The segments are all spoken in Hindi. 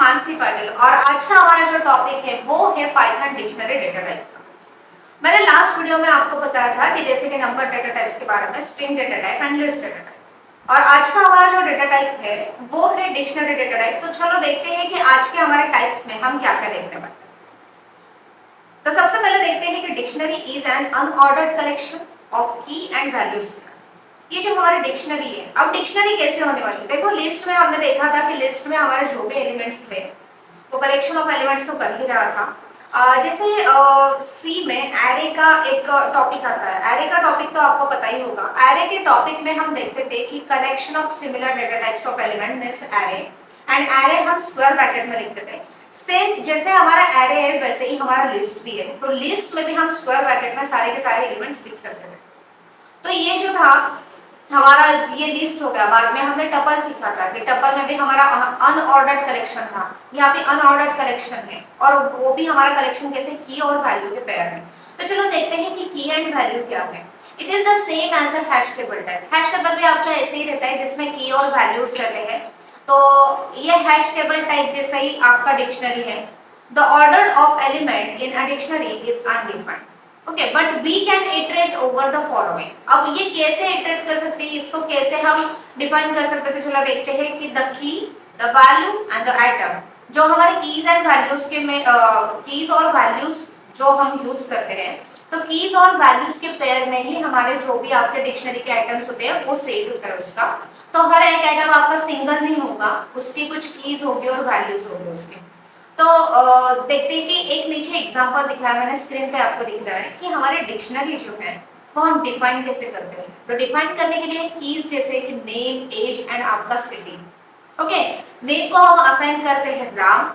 मानसी पाटिल और आज का हमारा जो टॉपिक है वो है पाइथन डिक्शनरी डेटा टाइप का। मैंने लास्ट वीडियो में आपको बताया था कि जैसे कि नंबर डेटा टाइप्स के बारे में, string data type and list data type, और आज का हमारा जो डेटा टाइप है वो है डिक्शनरी डेटा टाइप। तो चलो देखते हैं कि आज के हमारे टाइप्स में हम क्या क्या देखने वाले हैं। तो सबसे पहले देखते हैं कि dictionary is an unordered collection of की एंड वैल्यूज। ये जो हमारी डिक्शनरी है, अब डिक्शनरी कैसे होने वाली है? देखो लिस्ट में हमने देखा था कि लिस्ट में हमारे जो भी एलिमेंट्स थे वो कलेक्शन ऑफ एलिमेंट्स तो कर ही रहा था। जैसे सी में एरे का एक टॉपिक आता है। एरे का टॉपिक तो आपको पता ही होगा। एरे के टॉपिक में हम देखते थे कि collection of similar data types of element means array, and array हम स्क्वायर ब्रैकेट में लिखते थे। सेम जैसे हमारा एरे है वैसे ही हमारा लिस्ट भी है। तो लिस्ट में भी हम स्क्वायर ब्रैकेट में सारे के सारे एलिमेंट्स लिख सकते थे। तो ये जो था हमारा ये लिस्ट हो गया। बाद में हमने टपल सीखा था कि टपल में भी हमारा अनऑर्डर्ड कलेक्शन था। यहाँ पे अनऑर्डर्ड कलेक्शन है और वो भी हमारा कलेक्शन कैसे, की और वैल्यू के पेयर में। तो चलो देखते हैं कि की एंड वैल्यू क्या है। It is the same as a hash table type. Hash table भी आपका ऐसे ही रहता है जिसमें की और वैल्यूज रहते हैं। तो ये हैश टेबल टाइप जैसा ही आपका डिक्शनरी है। The order of element in a dictionary is undefined. Okay, but we can iterate over the following. अब ये कैसे इटरेट कर सकते हैं, इसको कैसे हम डिफाइन कर सकते हैं? तो चलो देखते हैं कि the key, the value and the item, जो हमारे कीज एंड वैल्यूज के में कीज और वैल्यूज जो हम यूज करते हैं, तो कीज और वैल्यूज के पेयर में ही हमारे जो भी आपके डिक्शनरी के आइटम्स होते हैं वो सेट होता है उसका। तो हर एक आइटम आपका सिंगल नहीं होगा, उसकी कुछ कीज होगी और वैल्यूज होगी उसके। तो देखते हैं कि एक नीचे एग्जांपल दिखाया मैंने स्क्रीन पे, आपको दिख रहा है कि हमारे डिक्शनरी जो है वो हम डिफाइन कैसे करते हैं। तो डिफाइन करने के लिए कीज जैसे कि नेम, एज एंड आपका सिटी। ओके, नेम को हम असाइन करते हैं राम,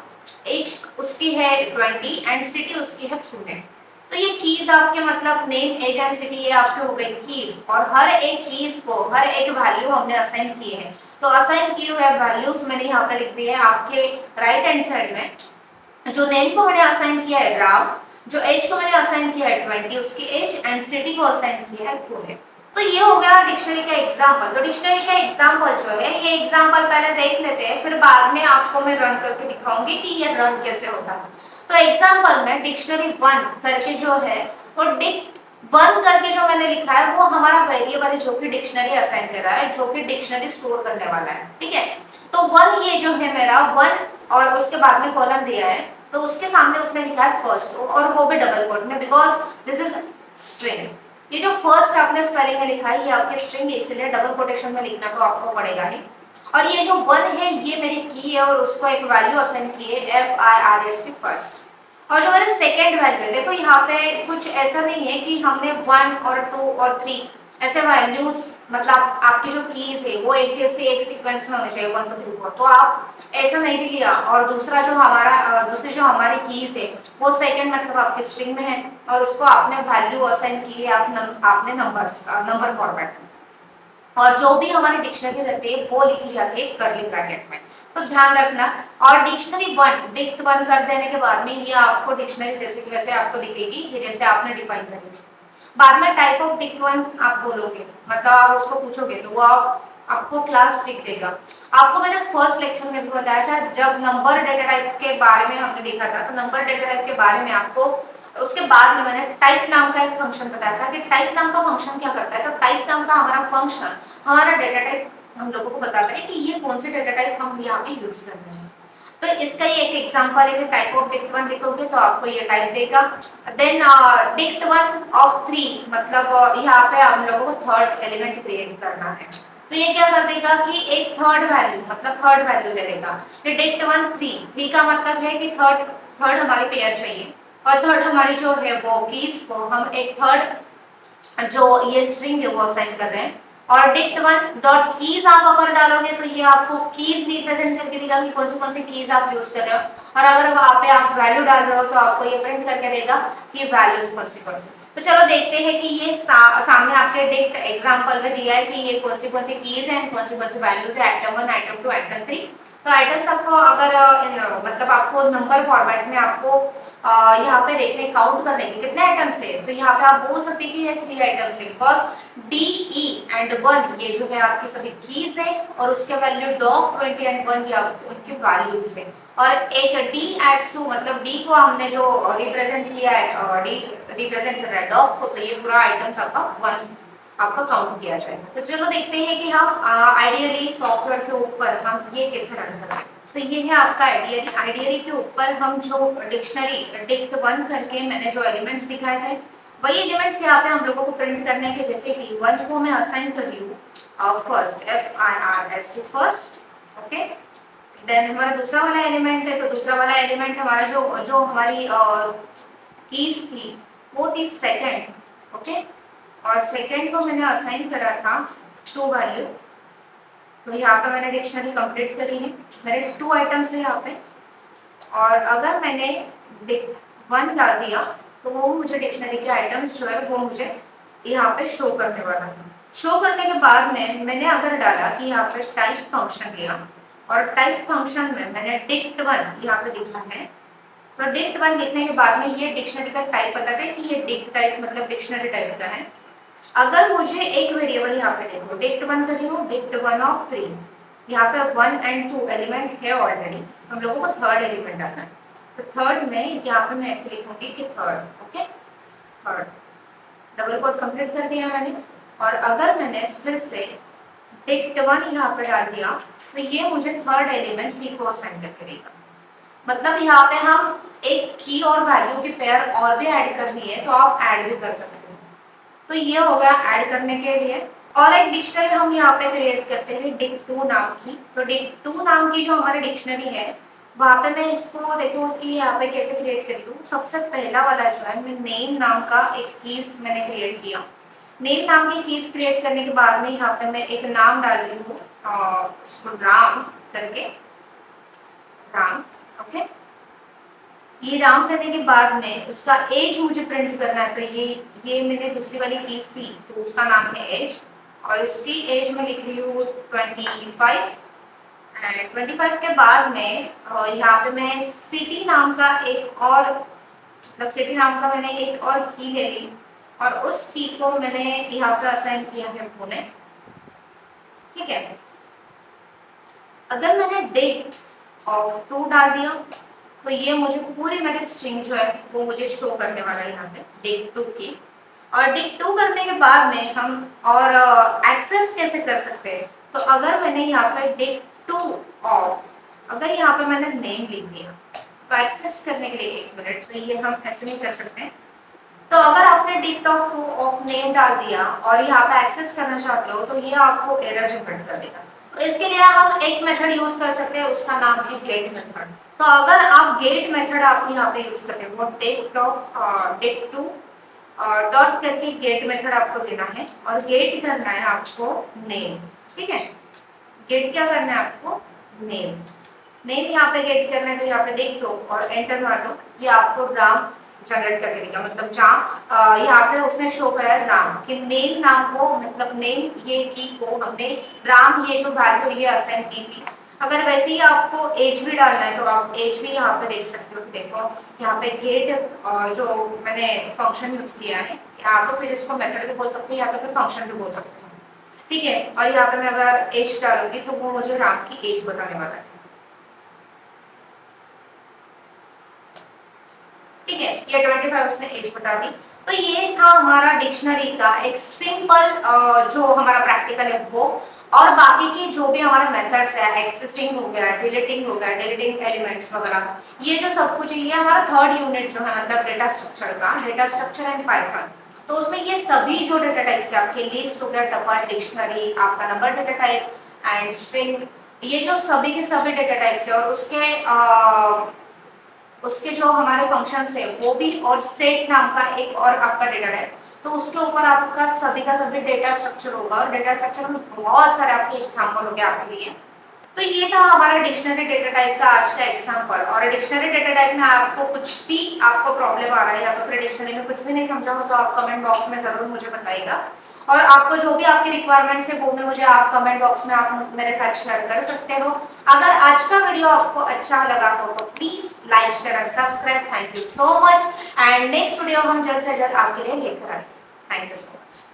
एज उसकी है 20 एंड सिटी उसकी है पुणे। तो ये कीज आपके मतलब नेम, एज एंड सिटी ये आपके हो गए कीज, और हर एक कीज को हर एक वैल्यू हमने असाइन किए हैं। तो असाइन किए हुए वैल्यूज मैंने यहाँ पे लिख दिए हैं आपके राइट हैंड साइड में। जो नेम को मैंने असाइन किया है राम, जो एज को मैंने असाइन किया है 20 उसकी एज, एंड सिटी को असाइन किया है पुणे। तो ये हो गया डिक्शनरी का एग्जांपल। तो डिक्शनरी का एग्जांपल जो है, ये एग्जांपल पहले देख लेते हैं, फिर बाद में आपको मैं रन करके दिखाऊंगी कि ये रन कैसे होता है। तो एग्जांपल में डिक्शनरी 1 करके जो है वो डिक्ट 1 करके जो मैंने लिखा है वो हमारा वेरिएबल है जो कि डिक्शनरी असाइन कर रहा है, जो कि डिक्शनरी स्टोर करने वाला है। ठीक है, तो 1 ये जो है मेरा 1 और उसके बाद में कॉलम दिया है, तो उसके सामने उसने लिखा है फर्स्ट, और वो भी डबल कोट में, बिकॉज दिस इज स्ट्रिंग। ये जो फर्स्ट आपने स्पेलिंग में लिखा है ये आपकी स्ट्रिंग है, इसलिए डबल कोटेशन में लिखना तो आपको पड़ेगा ही। और ये जो 1 है ये मेरी की है और उसको एक वैल्यू असाइन की है FIRST फर्स्ट। और जो मेरे सेकंड वैल्यू है, देखो यहाँ पे कुछ ऐसा नहीं है कि हमने 1 और 2 और 3 ऐसे वैल्यूज, मतलब आपकी जो कीज है वो एक जैसे एक सीक्वेंस में होने चाहिए 1 2 3 4, तो आप ऐसा नहीं भी लिया। और दूसरा जो हमारा दूसरी जो हमारी कीज है वो सेकंड मतलब आपके स्ट्रिंग में है, और उसको आपने वैल्यू असाइन की है आपने नंबर फॉर्मेट में। और जो भी हमारी डिक्शनरी रहती है वो लिखी जाती है कर्ली ब्रैकेट में, तो ध्यान रखना। और डिक्शनरी 1 डिक्ट 1 कर देने के बाद में ये आपको डिक्शनरी जैसे कि वैसे आपको दिखेगी, ये जैसे आपने डिफाइन करी थी। बाद में टाइप ऑफ डिक्ट 1 आप बोलोगे, मतलब आप उसको पूछोगे तो वो आपको क्लास डिक्ट देगा। आपको मैंने फर्स्ट लेक्चर में भी बताया था, जब नंबर डेटा टाइप के बारे में हमने देखा था, तो नंबर डेटा टाइप के बारे में आपको उसके बाद में मैंने टाइप नाम का एक फंक्शन बताया था कि टाइप नाम का फंक्शन क्या करता है। तो टाइप नाम का हमारा फंक्शन हमारा डेटा टाइप हम लोगों को बताता है कि ये कौन से डेटा टाइप हम यहाँ पे यूज कर रहे हैं। तो इसका ही एक एग्जांपल है कि टाइप ऑफ डिक्ट 1 लिखोगे तो आपको ये टाइप देगा। देन डिक्ट 1 ऑफ 3 मतलब यहाँ पे हम लोगों को थर्ड एलिमेंट क्रिएट करना है। तो ये क्या कर देगा कि एक थर्ड वैल्यू मतलब थर्ड वैल्यू दे देगा। कि डिक्ट 1 3 का मतलब है कि थर्ड हमारी पेयर चाहिए, और थर्ड हमारी जो है वो कीज को हम एक थर्ड जो ये स्ट्रिंग है वो असाइन कर रहे हैं। और डिक्ट 1 डॉट कीज आप अगर डालोगे तो ये आपको कीज रिप्रेजेंट करके देगा कि कौन सी कीज आप यूज कर रहे हो, और अगर वहां पे आप वैल्यू डाल रहे हो तो आपको ये प्रिंट करके देगा कि वैल्यूज कौन सी। तो चलो देखते हैं कि ये सामने आपके डिक्ट एग्जांपल में दिया है कि ये कौन सी कीज है, कौन सी वैल्यूज है, आइटम 1 आइटम 2 आइटम 3। तो आइटम्स आपको अगर मतलब आपको नंबर फॉर्मेट में आपको यहाँ पे देखने काउंट करने के कितने आइटम्स है, तो यहाँ पे आप बोल सकते हैं कि ये 3 आइटम्स है, बिकॉज डी ई एंड 1 ये जो है आपकी सभी कीज है और उसके वैल्यू डॉग 20 एंड 1 ये आपकी उनकी वैल्यूज है। और एक डी एस टू मतलब डी को हमने जो रिप्रेजेंट किया है, डी रिप्रेजेंट कर रहा है डॉग को, तो ये पूरा आइटम्स आपका 1 आपका काउंट किया जाएगा। तो चलो देखते हैं कि हम आइडियली सॉफ्टवेयर के ऊपर हम ये कैसे रन करें। तो ये है आपका आइडियली के ऊपर हम जो डिक्शनरी डिक्ट 1 करके मैंने जो एलिमेंट्स दिखाए थे वही एलिमेंट्स यहाँ पे हम लोगों को प्रिंट करने के, जैसे कि 1 को मैं असाइन कर रही हूँ first FIRST first, okay. Then हमारा दूसरा वाला एलिमेंट है, तो दूसरा वाला एलिमेंट हमारा जो हमारी कीज थी वो थी सेकंड, ओके। और सेकंड को मैंने असाइन करा था 2 वैल्यू, तो यहाँ पे मैंने डिक्शनरी कंप्लीट करी है, मेरे 2 आइटम्स है यहाँ पे। और अगर मैंने डिक्ट 1 डाल दिया तो वो मुझे डिक्शनरी के आइटम्स जो है वो मुझे यहाँ पे शो करने वाला है। शो करने के बाद में मैंने अगर डाला कि यहाँ पे टाइप फंक्शन लिया और टाइप फंक्शन में मैंने डिक्ट 1 यहाँ पे लिखा है, तो डिक्ट 1 लिखने के बाद में ये डिक्शनरी का टाइप बताता है कि ये डिक्ट टाइप मतलब डिक्शनरी टाइप का है। अगर मुझे एक वेरिएबल यहाँ पे देखो डिक्ट 1 करी हो, डिक्ट 1 ऑफ 3, यहाँ पे 1 एंड 2 एलिमेंट है ऑलरेडी, हम लोगों को थर्ड एलिमेंट डालना है। तो थर्ड में यहाँ पे मैं ऐसे लिखूंगी कि third, okay, third double quote complete कर दिया मैंने। और अगर मैंने फिर से डिक्ट 1 यहाँ पे डाल दिया तो ये मुझे थर्ड एलिमेंट 3 को असाइन करके देगा। मतलब यहाँ पे हम एक की और वैल्यू की पेयर और भी ऐड करनी है तो आप ऐड भी कर सकते हो। तो ये हो गया ऐड करने के लिए। और एक डिक्शनरी हम यहाँ पे क्रिएट करते हैं डिक्ट 2 नाम की। तो डिक्ट 2 नाम की जो हमारी डिक्शनरी है वहाँ पे मैं इसको देखो कि यहाँ पे कैसे क्रिएट करी हूँ। सबसे पहला वाला जो है मैं नेम नाम का एक कीज मैंने क्रिएट किया। नेम नाम की कीज क्रिएट करने के बाद में यहाँ पे मैं एक नाम डाल रही हूँ उसको राम करके, राम, ओके। ये राम करने के बाद में उसका एज मुझे प्रिंट करना है, तो ये मैंने दूसरी वाली कीज थी तो उसका नाम है एज, और इसकी एज में लिख रही हूँ 25 एंड 25 के बाद में यहाँ पे मैं सिटी नाम का एक और मतलब सिटी नाम का मैंने एक और की ले ली और उस की को मैंने यहाँ पे असाइन किया है पुणे, ठीक है। अगर मैंने डेट ऑफ 2 डाल दिया तो ये मुझे पूरी मेरी स्ट्रिंग जो है वो मुझे शो करने वाला है यहाँ पे डिक्ट 2 की। और डिक्ट 2 करने के बाद में हम और एक्सेस कैसे कर सकते हैं, तो अगर मैंने यहाँ पे डिक्ट 2 ऑफ, अगर यहाँ पे मैंने नेम लिख दिया तो एक्सेस करने के लिए 1 मिनट, तो ये हम ऐसे नहीं कर सकते। तो अगर आपने डिक्ट ऑफ 2 ऑफ नेम डाल दिया और यहाँ पे एक्सेस करना चाहते हो तो ये आपको एरर जनरेट कर देगा। तो इसके लिए हम एक मेथड यूज कर सकते हैं, उसका नाम है गेट मेथड। तो अगर आप गेट मेथड आप यहाँ पे यूज करते हो डिक्ट ऑफ डिक्ट 2 डॉट करके गेट मेथड आपको देना है और गेट करना है आपको नेम, ठीक है। गेट क्या करना है आपको, नेम, नेम यहाँ पे गेट करना है। तो यहाँ पे देख दो और एंटर मार दो, ये आपको राम जनरेट करके देगा। मतलब जहाँ यहाँ पे उसने शो करा है राम कि नेम नाम को मतलब नेम ये की को हमने राम ये जो वैल्यू ये असाइन की थी। अगर वैसे ही आपको एज भी डालना है तो आप एज भी यहाँ पे देख सकते हो। देखो यहाँ पे गेट जो मैंने फंक्शन यूज किया है, या तो फिर इसको मेथड भी बोल सकते हैं या तो फिर फंक्शन भी बोल सकते हैं, ठीक है। और यहाँ पे मैं अगर एज डालूंगी तो वो मुझे राम की एज बताने वाला है, ठीक है। ये 25 उसने एज बता दी। तो ये था हमारा डिक्शनरी का एक सिंपल जो हमारा प्रैक्टिकल है वो। और बाकी के जो भी हमारा मेथड्स है, एक्सेसिंग हो गया, डिलीटिंग हो गया, डिलीटिंग एलिमेंट्स वगैरह, ये जो सब कुछ है ये हमारा थर्ड यूनिट जो है मतलब डेटा स्ट्रक्चर का, डेटा स्ट्रक्चर एंड पाइथन। तो उसमें ये सभी जो डेटा टाइप्स है आपके लिस्ट हो गया, टपल, डिक्शनरी, आपका number data type and string, ये जो सभी के सभी डेटा टाइप्स है और उसके जो हमारे फंक्शंस है वो भी, और सेट नाम का एक और आपका डेटा टाइप, तो उसके ऊपर आपका सभी का सभी डेटा स्ट्रक्चर होगा। और डेटा स्ट्रक्चर में बहुत सारे आपके एग्जाम्पल हो गए आपके लिए। तो ये था हमारा डिक्शनरी डेटा टाइप का आज का एग्जाम्पल। और डिक्शनरी डेटा टाइप में आपको कुछ भी आपको प्रॉब्लम आ रहा है या तो फिर डिक्शनरी में कुछ भी नहीं समझा हो तो आप कमेंट बॉक्स में जरूर मुझे बताइएगा। और आपको जो भी आपकी रिक्वायरमेंट्स है वो भी मुझे आप कमेंट बॉक्स में आप मेरे साथ शेयर कर सकते हो। अगर आज का वीडियो आपको अच्छा लगा हो तो please like share and subscribe. Thank you so much and next video हम जल्द से जल्द आपके लिए लेकर आए। Thank you so much.